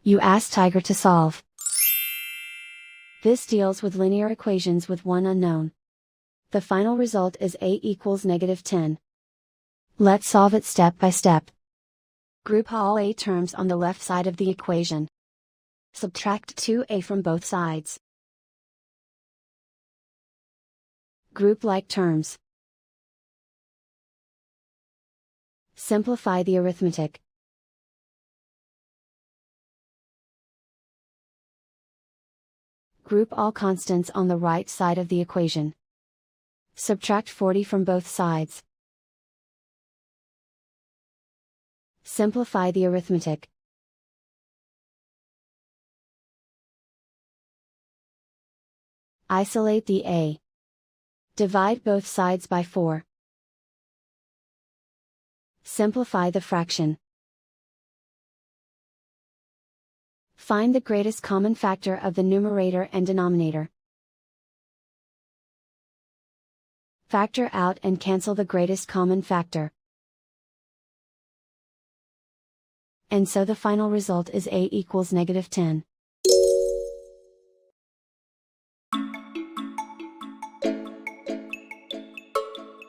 You ask Tiger to solve. This deals with linear equations with one unknown. The final result is a equals -10. Let's solve it step by step. Group all a terms on the left side of the equation. Subtract 2a from both sides. Group like terms. Simplify the arithmetic. Group all constants on the right side of the equation. Subtract 40 from both sides. Simplify the arithmetic. Isolate the a. Divide both sides by 4. Simplify the fraction. Find the greatest common factor of the numerator and denominator. Factor out and cancel the greatest common factor. And so the final result is a equals -10.